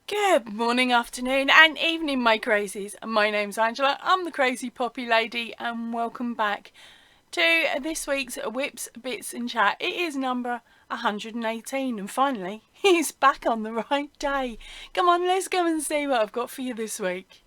Good morning, afternoon and evening, my crazies. My name's Angela, I'm the Crazy Poppy Lady, and welcome back to this week's Whips, Bits and Chat. It is number 118 and finally he's back on the right day. Come on, let's go and see what I've got for you this week.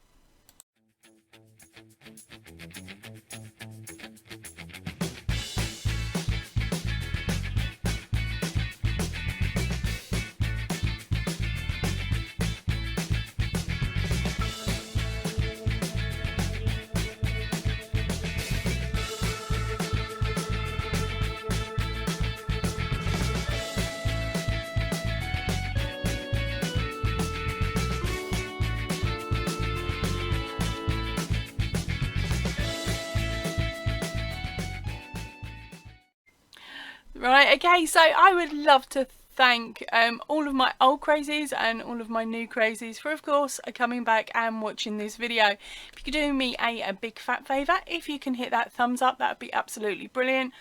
Right, okay, so I would love to thank all of my old crazies and all of my new crazies for, of course, coming back and watching this video. If you could do me a big fat favour, if you can hit that thumbs up, that would be absolutely brilliant.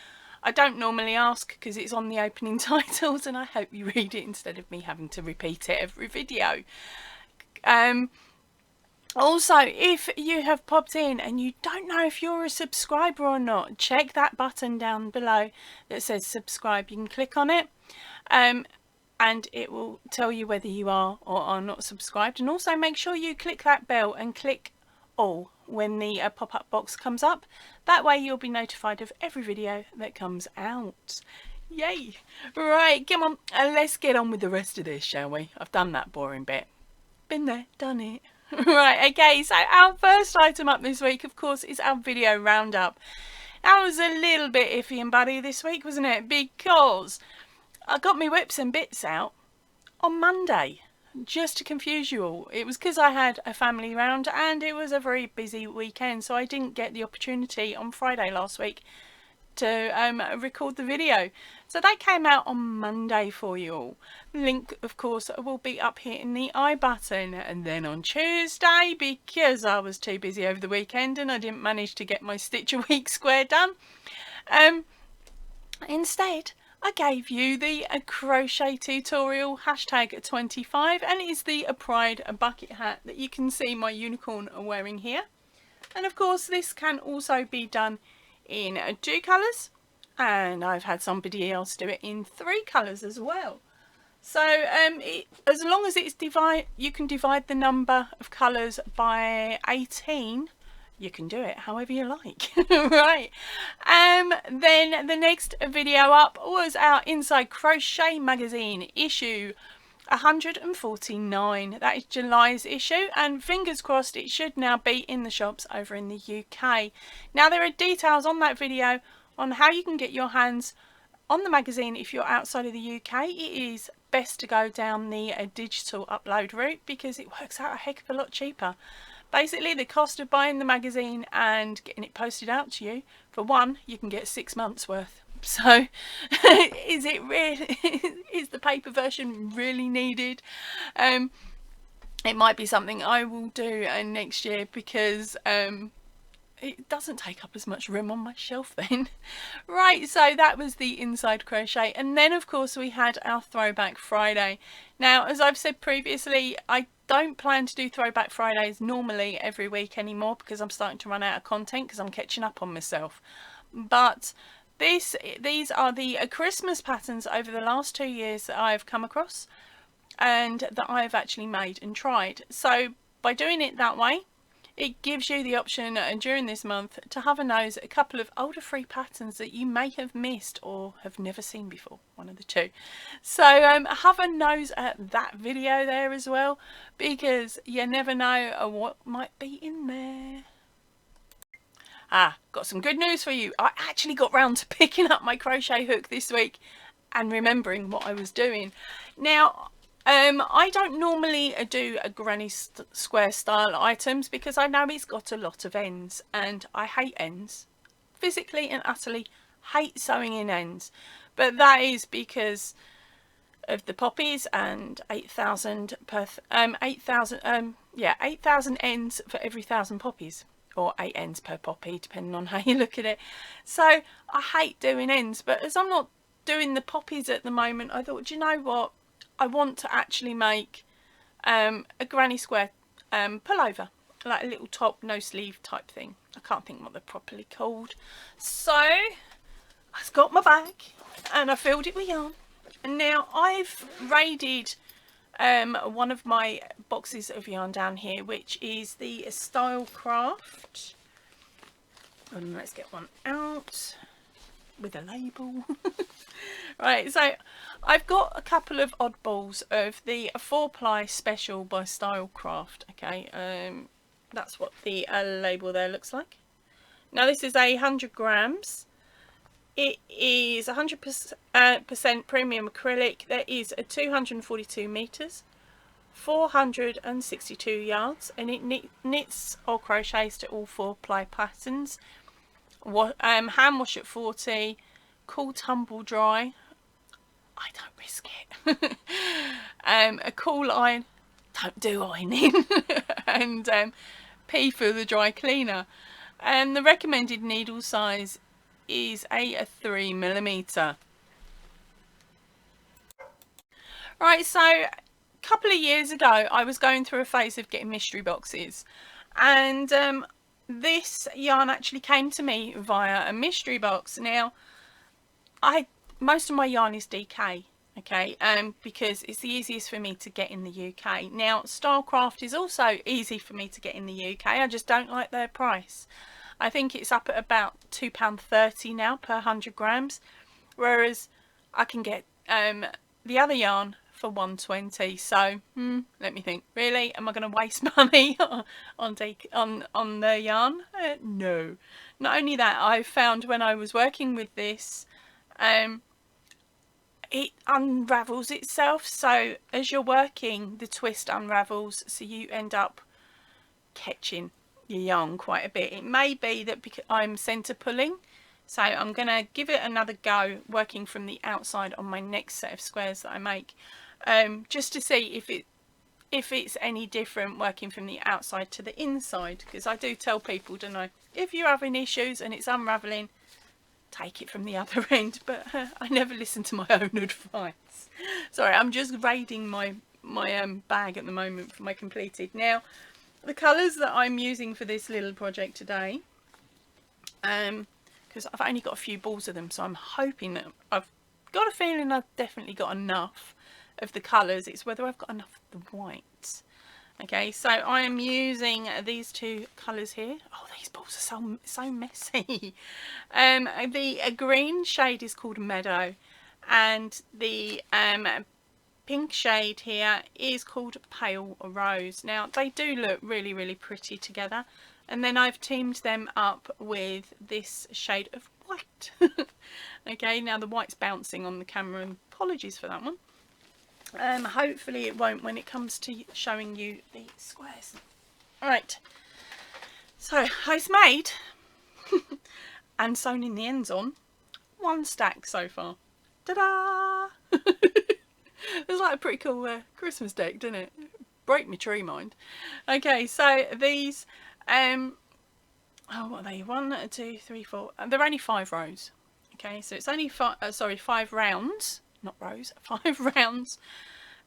I don't normally ask because it's on the opening titles, and I hope you read it instead of me having to repeat it every video. Also, if you have popped in and you don't know if you're a subscriber or not, check that button down below that says subscribe. You can click on it and it will tell you whether you are or are not subscribed. And also make sure you click that bell and click all when the pop-up box comes up. That way you'll be notified of every video that comes out. Yay! Right, come on, let's get on with the rest of this, shall we? I've done that boring bit. Been there, done it. Right, okay, so our first item up this week, of course, is our video roundup. That was a little bit iffy and buddy this week, wasn't it? Because I got my whips and bits out on Monday, just to confuse you all. It was because I had a family round and it was a very busy weekend, so I didn't get the opportunity on Friday last week to record the video. So that came out on Monday for you all. Link, of course, will be up here in the I button. And then on Tuesday, because I was too busy over the weekend and I didn't manage to get my Stitch a Week square done, instead I gave you the crochet tutorial #25, and it's the Pride bucket hat that you can see my unicorn wearing here. And of course this can also be done in 2 colours, and I've had somebody else do it in 3 colours as well. So as long as it's you can divide the number of colours by 18, you can do it however you like. Right, then the next video up was our Inside Crochet magazine issue 149. That is July's issue, and fingers crossed it should now be in the shops over in the UK. Now there are details on that video on how you can get your hands on the magazine if you're outside of the UK. It is best to go down the digital upload route because it works out a heck of a lot cheaper. Basically, the cost of buying the magazine and getting it posted out to you, for one, you can get 6 months worth. So is it really, is the paper version really needed? It might be something I will do next year because it doesn't take up as much room on my shelf then. Right, so that was the Inside Crochet, and then of course we had our Throwback Friday. Now, as I've said previously, I don't plan to do Throwback Fridays normally every week anymore because I'm starting to run out of content because I'm catching up on myself. But these are the Christmas patterns over the last 2 years that I've come across and that I've actually made and tried. So by doing it that way, it gives you the option during this month to have a nose at a couple of older free patterns that you may have missed or have never seen before, one of the two. So have a nose at that video there as well, because you never know what might be in there. Got some good news for you. I actually got round to picking up my crochet hook this week and remembering what I was doing. Now, I don't normally do a granny square style items because I know it's got a lot of ends and I hate ends. Physically and utterly hate sewing in ends. But that is because of the poppies and 8,000 per 8,000 ends for every 1,000 poppies, or 8 ends per poppy depending on how you look at it. So I hate doing ends, but as I'm not doing the poppies at the moment, I thought, do you know what, I want to actually make a granny square pullover, like a little top, no sleeve type thing. I can't think what they're properly called. So I've got my bag and I filled it with yarn. And now I've raided one of my boxes of yarn down here, which is the Stylecraft. And let's get one out with a label. Right, so I've got a couple of oddballs of the 4-ply special by Stylecraft. Okay, that's what the label there looks like. Now this is 100 grams. It is 100% premium acrylic. There is a 242 meters, 462 yards, and it knits or crochets to all 4-ply patterns. Hand wash at 40, cool tumble dry. I don't risk it. A cool iron, don't do ironing, and P for the dry cleaner. And the recommended needle size is a 3mm. Right, so a couple of years ago I was going through a phase of getting mystery boxes, and this yarn actually came to me via a mystery box. Now most of my yarn is DK, okay, because it's the easiest for me to get in the UK. Now Stylecraft is also easy for me to get in the UK. I just don't like their price. I think it's up at about £2.30 now per 100 grams, whereas I can get the other yarn for £1.20. So let me think. Really, am I going to waste money on the yarn? No. Not only that, I found when I was working with this, it unravels itself. So as you're working, the twist unravels, so you end up catching your yarn quite a bit. It may be that because I'm centre pulling, so I'm going to give it another go working from the outside on my next set of squares that I make, just to see if it's any different working from the outside to the inside, because I do tell people, don't I, if you're having issues and it's unravelling, take it from the other end. But I never listen to my own advice. Sorry, I'm just raiding my bag at the moment for my completed. Now the colours that I'm using for this little project today, because I've only got a few balls of them, so I'm hoping that I've got a feeling I've definitely got enough of the colours. It's whether I've got enough of the whites. Okay, so I am using these two colours here. Oh, these balls are so messy. The green shade is called Meadow, and the pink shade here is called Pale Rose. Now they do look really, really pretty together, and then I've teamed them up with this shade of white. Okay, now the white's bouncing on the camera, and apologies for that one. Hopefully it won't when it comes to showing you the squares. Alright, so I've made and sewn in the ends on one stack so far. Ta-da! It's like a pretty cool Christmas deck, doesn't it? Break my tree, mind. Okay, so these, oh, what are they? 1, 2, 3, 4. They're only 5 rows. Okay, so it's only 5 rounds, not rows, 5 rounds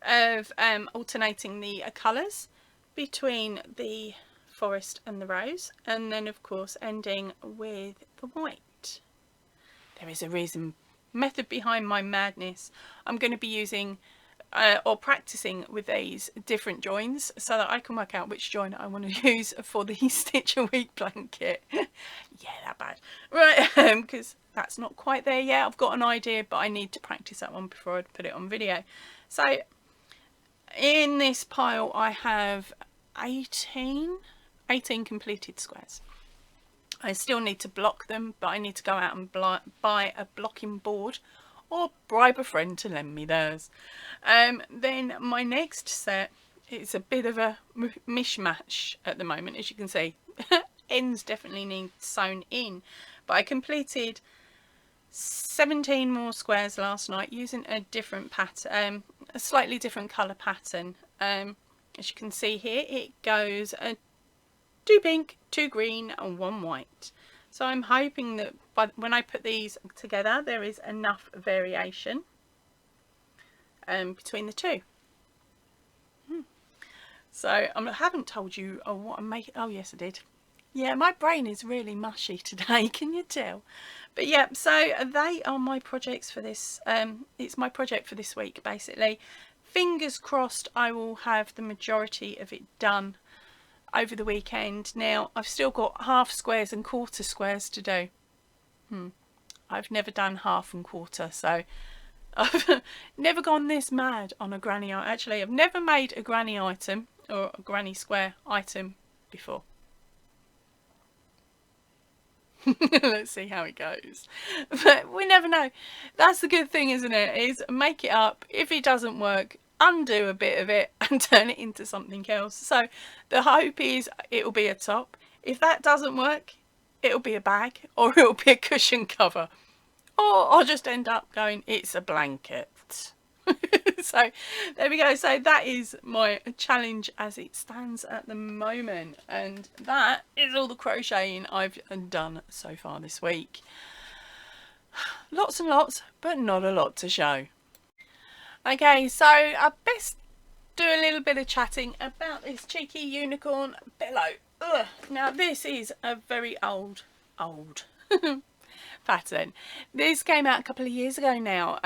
of alternating the colours between the forest and the rose, and then of course ending with the white. There is a method behind my madness. I'm going to be using or practicing with these different joins so that I can work out which join I want to use for the Stitch a Week blanket. Yeah, that bad. Right, because that's not quite there yet. I've got an idea, but I need to practice that one before I put it on video. So in this pile I have 18 completed squares. I still need to block them, but I need to go out and buy a blocking board or bribe a friend to lend me theirs. Then my next set is a bit of a mishmash at the moment, as you can see. Ends definitely need sewn in, but I completed 17 more squares last night using a different pattern, a slightly different colour pattern. As you can see here, it goes 2 pink, 2 green and 1 white. So I'm hoping that when I put these together there is enough variation between the two. So I haven't told you what I'm making. Oh yes, I did. Yeah, my brain is really mushy today, can you tell? But yeah, so they are my projects for this. It's my project for this week, basically. Fingers crossed I will have the majority of it done over the weekend. Now, I've still got half squares and quarter squares to do. I've never done half and quarter, so I've never gone this mad on a granny item. Actually, I've never made a granny item or a granny square item before. Let's see how it goes. But we never know. That's the good thing, isn't it? Is make it up. If it doesn't work, undo a bit of it and turn it into something else. So the hope is it'll be a top. If that doesn't work, it'll be a bag or it'll be a cushion cover. Or I'll just end up going, it's a blanket. So there we go. So that is my challenge as it stands at the moment, and that is all the crocheting I've done so far this week. Lots and lots, but not a lot to show. Okay, so I best do a little bit of chatting about this cheeky unicorn pillow. Ugh. Now this is a very old pattern. This came out a couple of years ago now,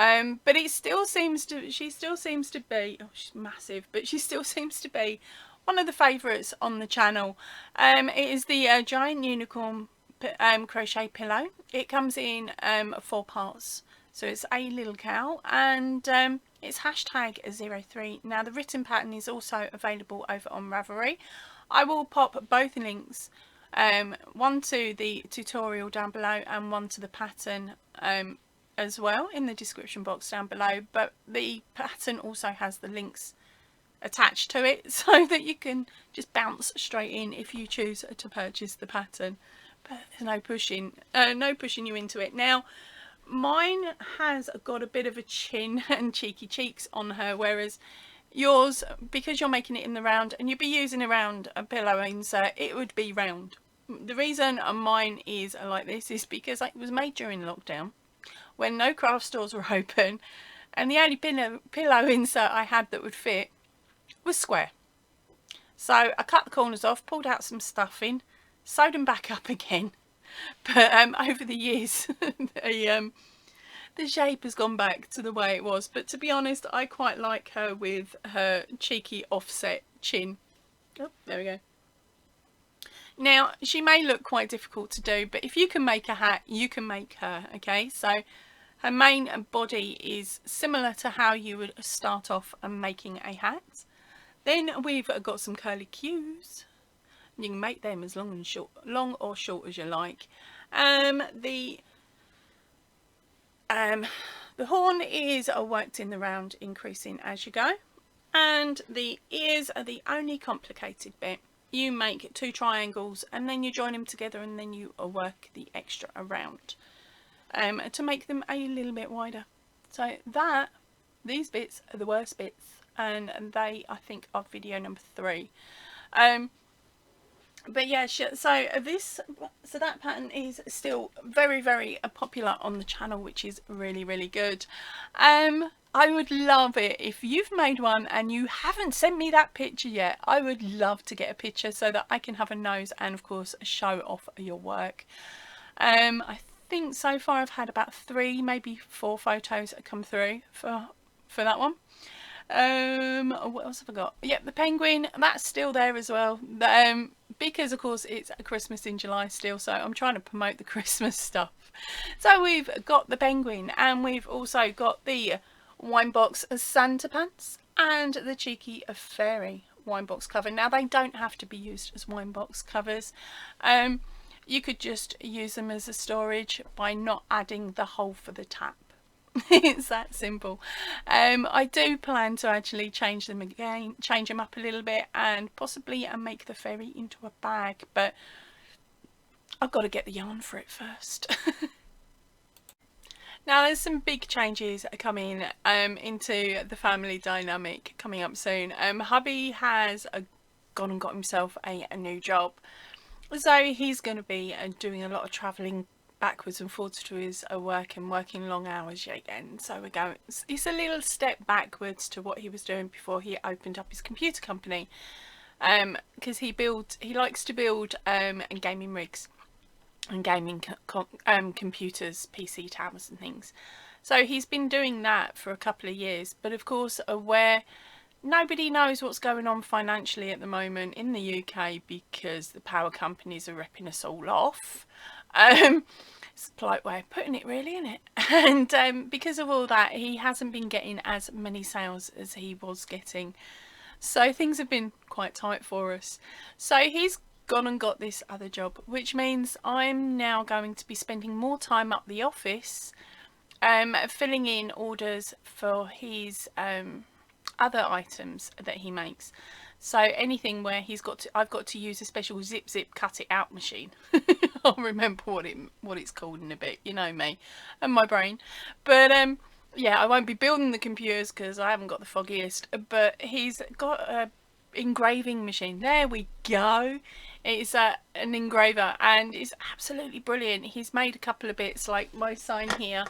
but it still seems to, she still seems to be, oh she's massive, but she still seems to be one of the favourites on the channel. It is the giant unicorn crochet pillow. It comes in 4 parts, so it's a little cow, and it's #03. Now the written pattern is also available over on Ravelry. I will pop both links, one to the tutorial down below and one to the pattern as well in the description box down below, but the pattern also has the links attached to it so that you can just bounce straight in if you choose to purchase the pattern, but there's no pushing you into it. Now mine has got a bit of a chin and cheeky cheeks on her, whereas yours, because you're making it in the round and you'd be using a round pillow insert, it would be round. The reason mine is like this is because it was made during lockdown when no craft stores were open, and the only pillow insert I had that would fit was square. So I cut the corners off, pulled out some stuffing, sewed them back up again, but over the years the shape has gone back to the way it was. But to be honest, I quite like her with her cheeky offset chin. Oh, there we go. Now she may look quite difficult to do, but if you can make a hat, you can make her. Okay, so her main body is similar to how you would start off making a hat. Then we've got some curly cues. You can make them as long or short as you like. The horn is worked in the round, increasing as you go, and the ears are the only complicated bit. You make 2 triangles and then you join them together, and then you work the extra around to make them a little bit wider. So these bits are the worst bits, and they, I think, are video number 3. But yeah, so that pattern is still very, very popular on the channel, which is really, really good. I would love it if you've made one and you haven't sent me that picture yet. I would love to get a picture so that I can have a nose and of course show off your work. I think so far I've had about 3, maybe 4 photos come through for that one. What else have I got? Yep, the penguin, that's still there as well, because of course it's Christmas in July still, so I'm trying to promote the Christmas stuff. So we've got the penguin, and we've also got the wine box Santa pants and the cheeky fairy wine box cover. Now they don't have to be used as wine box covers. You could just use them as a storage by not adding the hole for the tap. It's that simple. I do plan to actually change them again, change them up a little bit, and possibly make the fairy into a bag, but I've got to get the yarn for it first. Now there's some big changes coming into the family dynamic coming up soon. Hubby has gone and got himself a new job, so he's going to be doing a lot of travelling backwards and forwards to his work and working long hours yet again. So we're going, it's a little step backwards to what he was doing before he opened up his computer company. because he likes to build gaming rigs and gaming computers, PC towers and things. So he's been doing that for a couple of years, but of course where nobody knows what's going on financially at the moment in the UK because the power companies are ripping us all off. It's a polite way of putting it, really, isn't it? And because of all that, he hasn't been getting as many sales as he was getting. So things have been quite tight for us. So he's gone and got this other job, which means I'm now going to be spending more time up the office filling in orders for his other items that he makes. So anything where I've got to use a special zip cut it out machine. I'll remember what it's called in a bit, you know me and my brain. But yeah, I won't be building the computers because I haven't got the foggiest, but he's got a engraving machine. There we go. It's an engraver and it's absolutely brilliant. He's made a couple of bits like my sign here,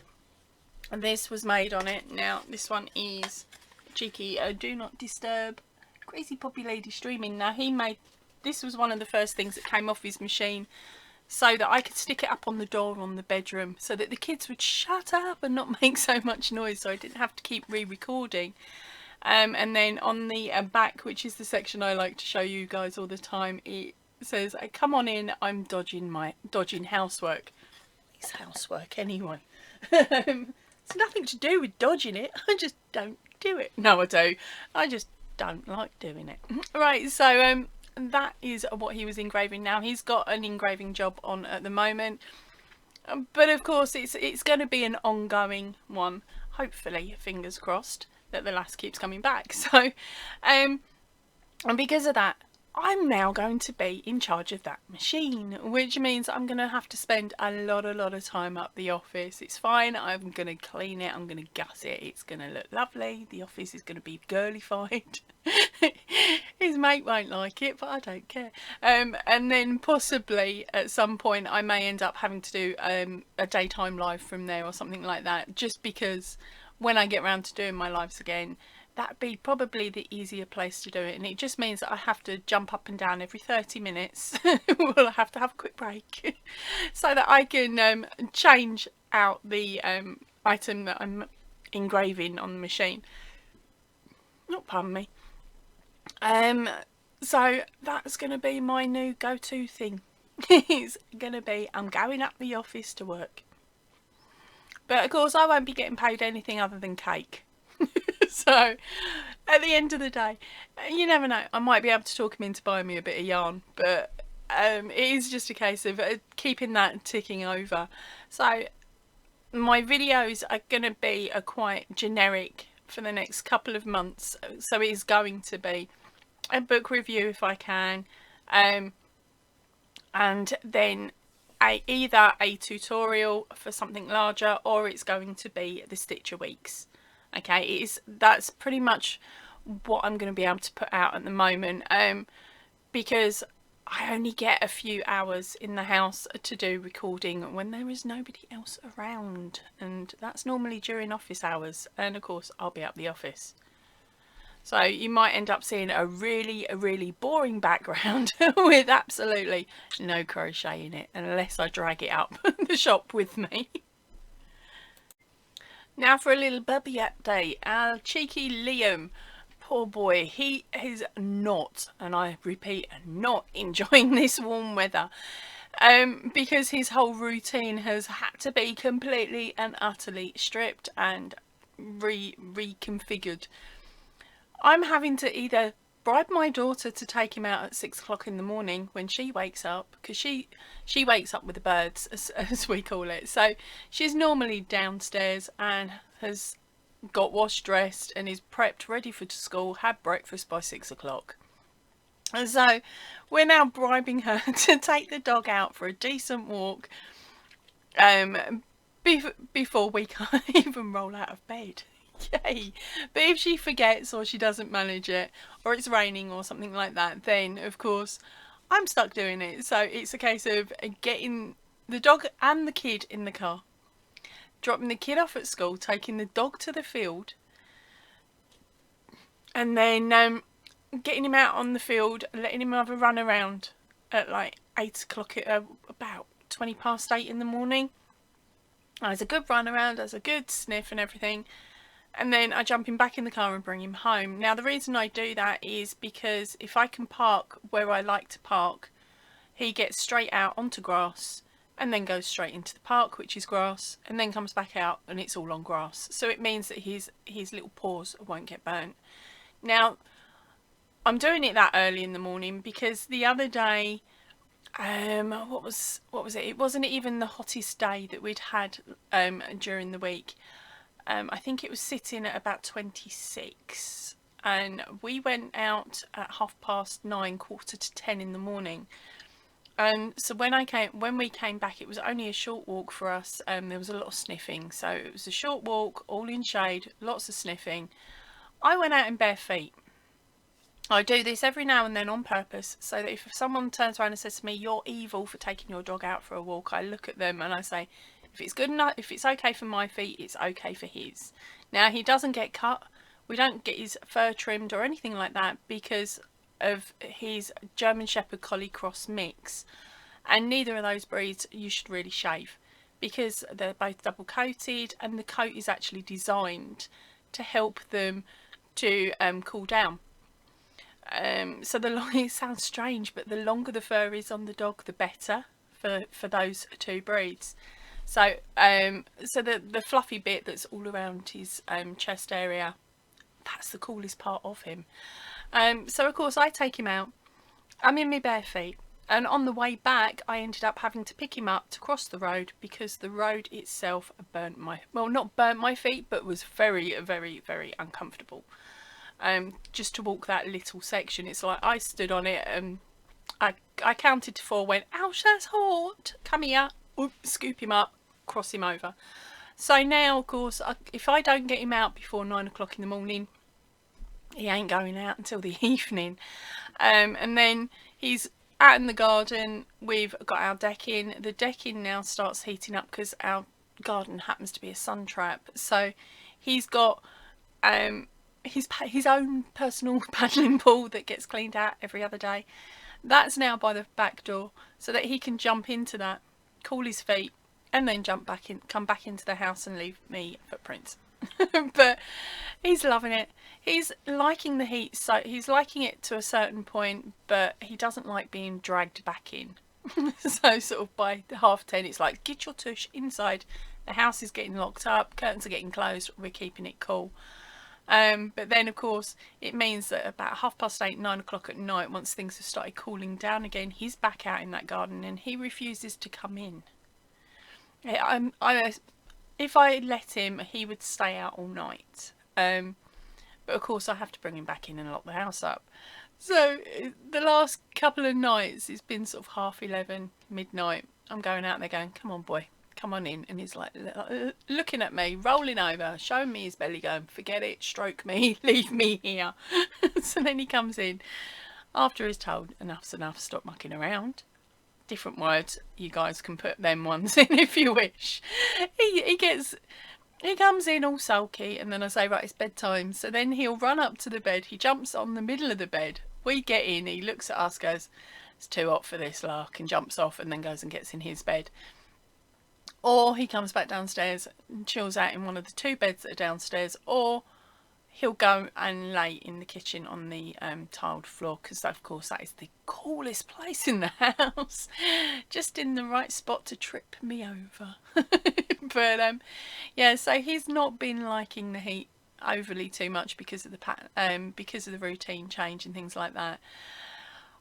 and this was made on it. Now this one is cheeky, do not disturb, crazy poppy lady streaming. Now this was one of the first things that came off his machine so that I could stick it up on the door on the bedroom so that the kids would shut up and not make so much noise, so I didn't have to keep re-recording. And then on the back, which is the section I like to show you guys all the time, it says, come on in, I'm dodging housework. It's housework anyway. It's nothing to do with dodging it, I just don't do it. No, I do. I just don't like doing it. Right, so that is what he was engraving. Now he's got an engraving job on at the moment, but of course it's going to be an ongoing one. Hopefully, fingers crossed, that the lass keeps coming back. So and because of that, I'm now going to be in charge of that machine, which means I'm going to have to spend a lot of time up the office. It's fine, I'm going to clean it, I'm going to gut it, it's going to look lovely, the office is going to be girlified. His mate won't like it, but I don't care. And then possibly at some point I may end up having to do a daytime live from there or something like that, just because when I get around to doing my lives again, that'd be probably the easier place to do it. And it just means that I have to jump up and down every 30 minutes. We'll have to have a quick break so that I can change out the item that I'm engraving on the machine. Oh, pardon me. So that's going to be my new go-to thing. It's going to be, I'm going up the office to work. But of course I won't be getting paid anything other than cake. So at the end of the day, you never know, I might be able to talk him into buying me a bit of yarn, but it is just a case of keeping that ticking over. So my videos are going to be quite generic for the next couple of months. So it is going to be a book review if I can, and then either a tutorial for something larger, or it's going to be the Stitcher Weeks. Okay, that's pretty much what I'm going to be able to put out at the moment, because I only get a few hours in the house to do recording when there is nobody else around, and that's normally during office hours, and of course I'll be at the office. So you might end up seeing a really boring background with absolutely no crochet in it, unless I drag it up the shop with me. Now for a little bubby update. Our cheeky Liam, poor boy, he is not, and I repeat, not enjoying this warm weather, because his whole routine has had to be completely and utterly stripped and reconfigured. I'm having to either bribe my daughter to take him out at 6 o'clock in the morning when she wakes up, because she wakes up with the birds, as we call it. So she's normally downstairs and has got washed, dressed and is prepped, ready for school, had breakfast by 6 o'clock. And so we're now bribing her to take the dog out for a decent walk before we can't even roll out of bed. Yay! But if she forgets or she doesn't manage it, or it's raining or something like that, then of course I'm stuck doing it. So it's a case of getting the dog and the kid in the car, dropping the kid off at school, taking the dog to the field, and then getting him out on the field, letting him have a run around at like 8 o'clock, about 20 past 8 in the morning. Has a good run around, has a good sniff and everything, and then I jump him back in the car and bring him home. Now the reason I do that is because if I can park where I like to park, he gets straight out onto grass and then goes straight into the park, which is grass, and then comes back out and it's all on grass. So it means that his little paws won't get burnt. Now I'm doing it that early in the morning because the other day, what was it? It wasn't even the hottest day that we'd had during the week. I think it was sitting at about 26, and we went out at 9:30, 9:45 in the morning. And so when we came back, it was only a short walk for us. There was a lot of sniffing, so it was a short walk, all in shade, lots of sniffing. I went out in bare feet. I do this every now and then on purpose, so that if someone turns around and says to me, "You're evil for taking your dog out for a walk," I look at them and I say, if it's good enough, if it's okay for my feet, it's okay for his. Now he doesn't get cut. We don't get his fur trimmed or anything like that because of his German Shepherd Collie cross mix, and neither of those breeds you should really shave because they're both double coated, and the coat is actually designed to help them to cool down. So it sounds strange, but the longer the fur is on the dog, the better for those two breeds. So the fluffy bit that's all around his chest area, that's the coolest part of him. So of course I take him out. I'm in my bare feet, and on the way back I ended up having to pick him up to cross the road because the road itself not burnt my feet, but was very, very, very uncomfortable. Just to walk that little section, it's like I stood on it and I counted to 4, went, "Ouch, that's hot, come here," scoop him up, cross him over. So now of course if I don't get him out before 9 o'clock in the morning, he ain't going out until the evening. And then he's out in the garden. We've got our decking. The decking now starts heating up because our garden happens to be a sun trap, so he's got his own personal paddling pool that gets cleaned out every other day. That's now by the back door, so that he can jump into that, cool his feet, and then come back into the house and leave me footprints. But he's loving it. He's liking the heat, so he's liking it to a certain point, but he doesn't like being dragged back in. So sort of by 10:30 it's like, get your tush inside. The house is getting locked up, curtains are getting closed, we're keeping it cool. But then of course it means that about 8:30, 9 o'clock at night, once things have started cooling down again, he's back out in that garden and he refuses to come in. If I let him, he would stay out all night. But of course I have to bring him back in and lock the house up. So the last couple of nights it's been sort of 11:30, midnight. I'm going out there going, "Come on boy, come on in," and he's like looking at me, rolling over, showing me his belly, going, "Forget it, stroke me, leave me here." So then he comes in after he's told enough's enough, stop mucking around. Different words, you guys can put them ones in if you wish. He comes in all sulky, and then I say, "Right, it's bedtime." So then he'll run up to the bed, he jumps on the middle of the bed, we get in, he looks at us, goes, "It's too hot for this lark," and jumps off and then goes and gets in his bed. Or he comes back downstairs and chills out in one of the 2 beds that are downstairs, or he'll go and lay in the kitchen on the tiled floor, because of course that is the coolest place in the house, just in the right spot to trip me over. But yeah, so he's not been liking the heat overly too much because of the routine change and things like that.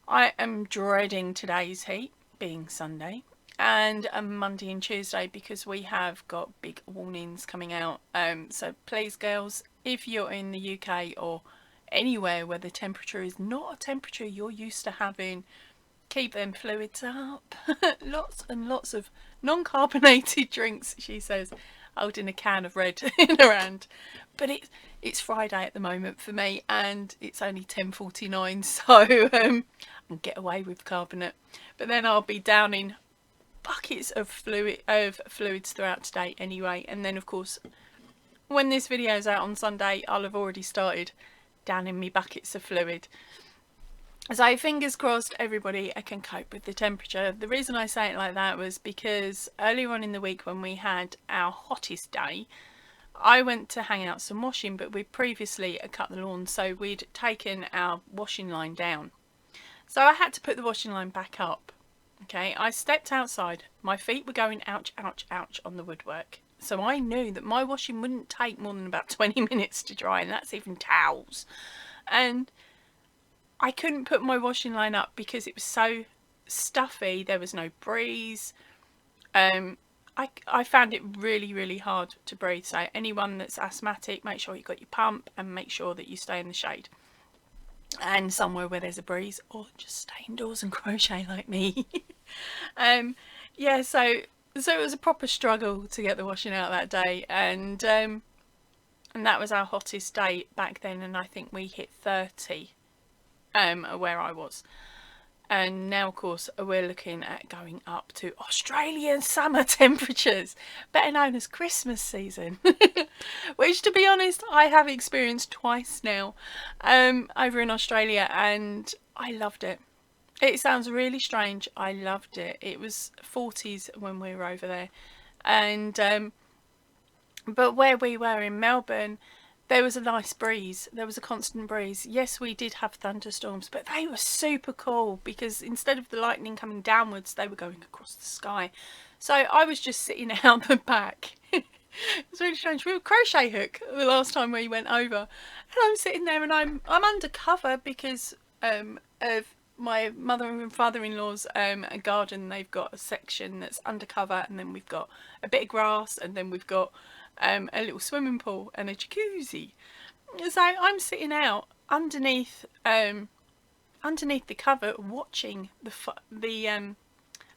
I am dreading today's heat, being Sunday, and Monday and Tuesday, because we have got big warnings coming out. So please girls, if you're in the UK or anywhere where the temperature is not a temperature you're used to having, keep them fluids up. Lots and lots of non-carbonated drinks, she says, holding a can of red in her hand. But it's Friday at the moment for me, and it's only 10:49, so I'll get away with carbonate. But then I'll be downing buckets of fluids throughout today anyway, and then of course when this video is out on Sunday I'll have already started down in my buckets of fluid. So fingers crossed everybody can cope with the temperature. The reason I say it like that was because earlier on in the week when we had our hottest day, I went to hang out some washing, but we'd previously cut the lawn, so we'd taken our washing line down. So I had to put the washing line back up. Okay, I stepped outside. My feet were going ouch, ouch, ouch on the woodwork. So I knew that my washing wouldn't take more than about 20 minutes to dry, and that's even towels. And I couldn't put my washing line up because it was so stuffy. There was no breeze. I found it really, really hard to breathe. So anyone that's asthmatic, make sure you've got your pump and make sure that you stay in the shade and somewhere where there's a breeze, or just stay indoors and crochet like me. Yeah, so it was a proper struggle to get the washing out that day, and that was our hottest day back then, and I think we hit 30 where I was. And now, of course, we're looking at going up to Australian summer temperatures, better known as Christmas season, which, to be honest, I have experienced twice now over in Australia, and I loved it. It sounds really strange. I loved it. It was 40s when we were over there, and but where we were in Melbourne, there was a nice breeze. There was a constant breeze. Yes, we did have thunderstorms, but they were super cool because instead of the lightning coming downwards, they were going across the sky. So I was just sitting out the back. It was really strange. We were crochet hook the last time we went over, and I'm sitting there and I'm undercover because of my mother and father-in-law's garden. They've got a section that's undercover, and then we've got a bit of grass, and then we've got a little swimming pool and a jacuzzi. So I'm sitting out underneath the cover watching the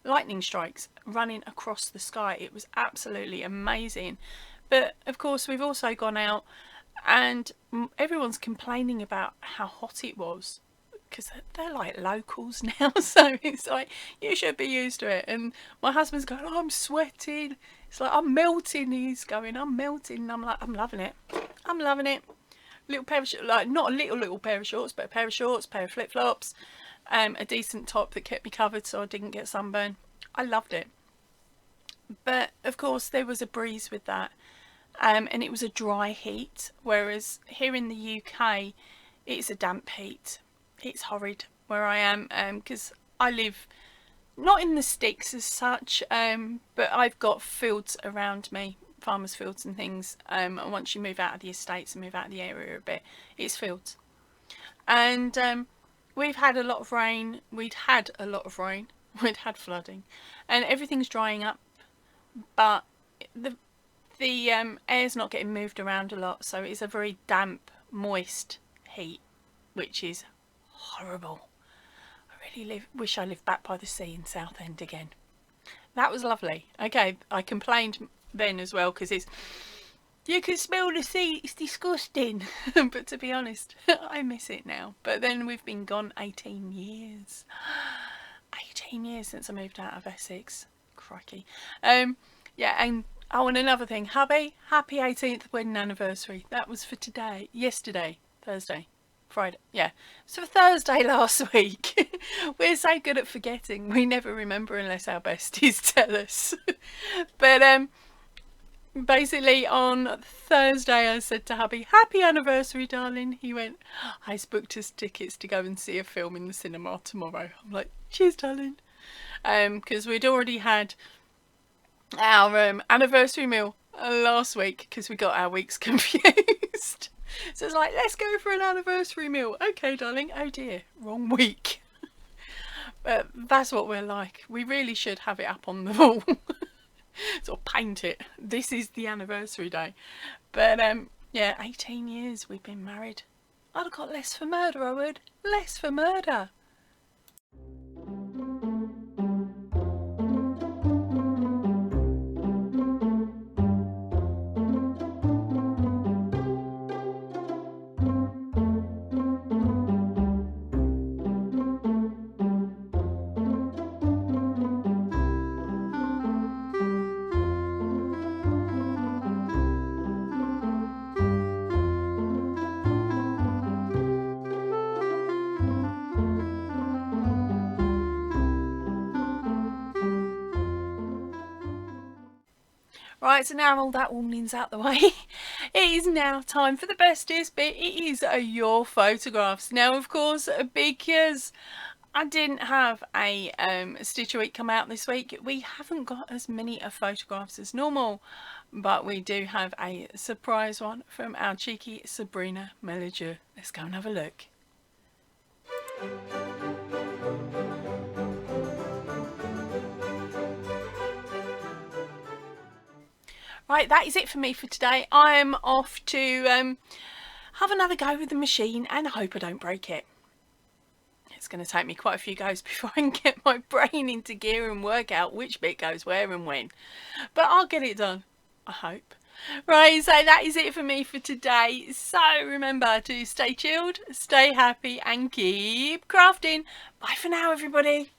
lightning strikes running across the sky. It was absolutely amazing. But of course we've also gone out and everyone's complaining about how hot it was, because they're like locals now, so it's like you should be used to it. And my husband's going, oh, I'm sweating. It's like, I'm melting. He's going, I'm melting. And I'm like, I'm loving it. I'm loving it. Little pair of shorts, like not a little pair of shorts, but a pair of shorts, pair of flip flops, a decent top that kept me covered so I didn't get sunburn. I loved it. But of course there was a breeze with that, and it was a dry heat, whereas here in the UK it's a damp heat. It's horrid where I am, because I live not in the sticks as such, but I've got fields around me, farmers' fields and things. And once you move out of the estates and move out of the area a bit, it's fields. And we've had a lot of rain. We'd had had flooding, and everything's drying up. But the air's not getting moved around a lot, so it's a very damp, moist heat, which is horrible. I really wish I lived back by the sea in Southend again. That was lovely. Okay, I complained then as well because you can smell the sea, it's disgusting. But to be honest, I miss it now. But then we've been gone 18 years. 18 years since I moved out of Essex. Crikey. Yeah, and oh, and another thing, hubby, happy 18th wedding anniversary. That was for yesterday, Thursday. Friday, yeah, so Thursday last week. We're so good at forgetting, we never remember unless our besties tell us. But basically on Thursday I said to hubby, happy anniversary darling. He went, I've booked us tickets to go and see a film in the cinema tomorrow. I'm like, cheers darling. Because we'd already had our anniversary meal last week because we got our weeks confused. So it's like, let's go for an anniversary meal. Okay, darling. Oh dear, wrong week. But that's what we're like. We really should have it up on the wall. Sort of paint it. This is the anniversary day. But yeah, 18 years we've been married. I'd have got less for murder, I would. Less for murder. Right, so now all that warning's out the way, it is now time for the bestest bit. It is your photographs. Now, of course, because I didn't have a Stitch a Week come out this week, we haven't got as many photographs as normal, but we do have a surprise one from our cheeky Sabrina Melager. Let's go and have a look. Right, that is it for me for today. I am off to have another go with the machine and I hope I don't break it. It's going to take me quite a few goes before I can get my brain into gear and work out which bit goes where and when. But I'll get it done, I hope. Right, so that is it for me for today. So remember to stay chilled, stay happy and keep crafting. Bye for now, everybody.